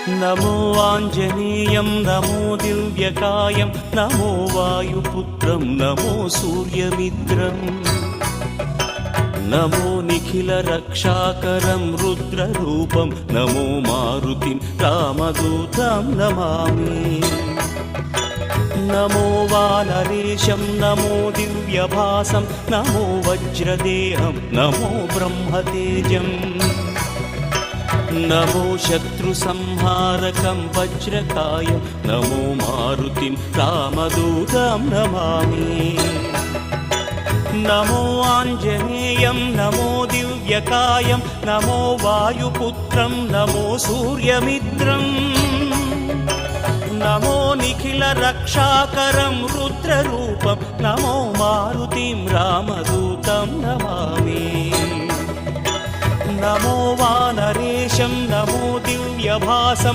नमो आञ्जनेयं नमो दिव्यकायं नमो वायुपुत्रं नमो सूर्यमित्रम् नमो निखिलरक्षाकरं रुद्ररूपं नमो मारुतिं रामदूतं Namami नमो वानरेशं नमो दिव्यभासं नमो वज्रदेहं नमो ब्रह्मतेजम् नमो शत्रुसंहारकं वज्रकायं नमो मारुतिं रामदूतं Namami नमो आञ्जनेयं नमो दिव्यकायं नमो वायुपुत्रं नमो सूर्यमित्रम् नमो निखिलरक्षाकरं रुद्ररूपं नमो मारुतिं रामदूतं Namami नमो वानरेशं नमो दिव्यभासं